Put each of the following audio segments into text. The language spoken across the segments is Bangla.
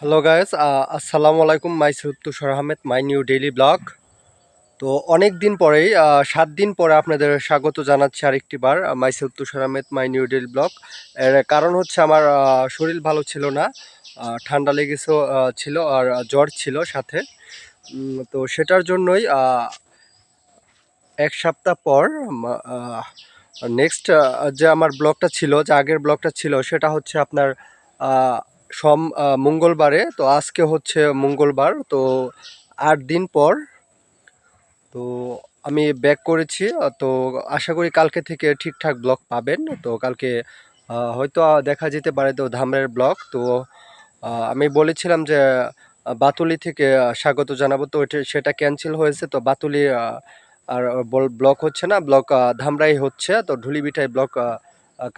হ্যালো গাইস, আসসালামু আলাইকুম। Myself Tushar Ahmed, my new daily blog. তো অনেক দিন পরেই 7 দিন পরে আপনাদের স্বাগত জানাচ্ছি আরেকটি বার myself Tushar Ahmed, my new daily blog. এর কারণ হচ্ছে আমার শরীর ভালো ছিল না, ঠান্ডা লেগেছে ছিল আর জ্বর ছিল সাথে। তো সেটার জন্যই এক সপ্তাহ পর নেক্সট যে আমার ব্লগটা ছিল, যে আগের ব্লগটা ছিল, সেটা হচ্ছে আপনার মঙ্গলবারে। তো আজকে হচ্ছে মঙ্গলবার, তো 8 দিন পর তো আমি ব্যাক করেছি। তো আশা করি কালকে থেকে ঠিকঠাক ব্লগ পাবেন। তো কালকে হয়তো দেখা যেতে পারে তো ধামরাইয়ের ব্লগ। তো আমি বলেছিলাম যে বাতুলি থেকে স্বাগত জানাবো, তো সেটা ক্যান্সেল হয়েছে। তো বাতুলি আর ব্লক হচ্ছে না, ব্লক ধামরাই হচ্ছে। তো ঢুলিবিটাই ব্লক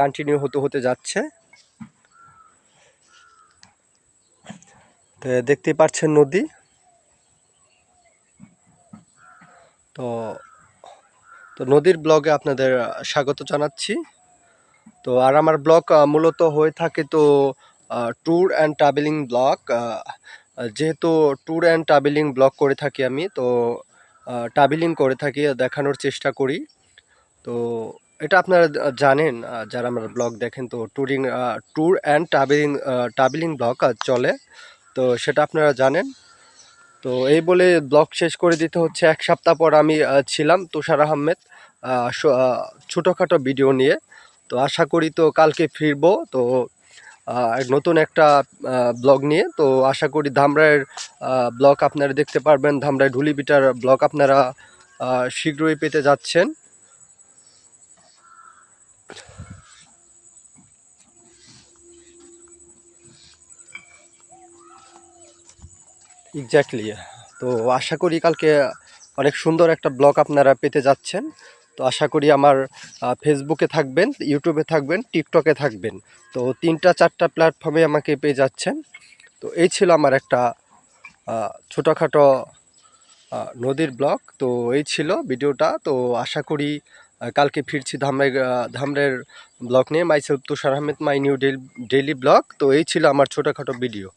কন্টিনিউ হতে হতে যাচ্ছে। তো দেখতেই পাচ্ছেন নদী। তো তো নদীর ব্লগে আপনাদের স্বাগত জানাচ্ছি। তো আর আমার ব্লগ মূলত হয়ে থাকে তো ট্যুর অ্যান্ড ট্রাভেলিং ব্লগ। যেহেতু ট্যুর অ্যান্ড ট্রাভেলিং ব্লগ করে থাকি আমি, তো ট্রাভেলিং করে থাকি, দেখানোর চেষ্টা করি। তো এটা আপনারা জানেন, যারা আমার ব্লগ দেখেন, তো ট্যুর অ্যান্ড ট্রাভেলিং ব্লগ চলে। তো সেটা আপনারা জানেন। তো এই বলে ব্লগ শেষ করে দিতে হচ্ছে। এক সপ্তাহ পর আমি ছিলাম তুষার আহমেদ ছোটোখাটো ভিডিও নিয়ে। তো আশা করি তো কালকে ফিরবো, তো নতুন একটা ব্লগ নিয়ে। তো আশা করি ধামরাইয়ের ব্লগ আপনারা দেখতে পারবেন, ধামরাই ঢুলিবিটার ব্লগ আপনারা শীঘ্রই পেতে যাচ্ছেন। এক্স্যাক্টলি। তো আশা করি কালকে অনেক সুন্দর একটা ব্লগ আপনারা পেতে যাচ্ছেন। তো আশা করি আমার ফেসবুকে থাকবেন, ইউটিউবে থাকবেন, টিকটকে থাকবেন। তো 3-4টা প্ল্যাটফর্মে আমাকে পেয়ে যাচ্ছেন। তো এই ছিল আমার একটা ছোটোখাটো নদীর ব্লগ। তো এই ছিল ভিডিওটা। তো আশা করি কালকে ফিরছি ধামরাইয়ের ব্লগ নিয়ে। Myself Tushar Ahmed, my new daily blog. তো এই ছিল আমার ছোটোখাটো ভিডিও।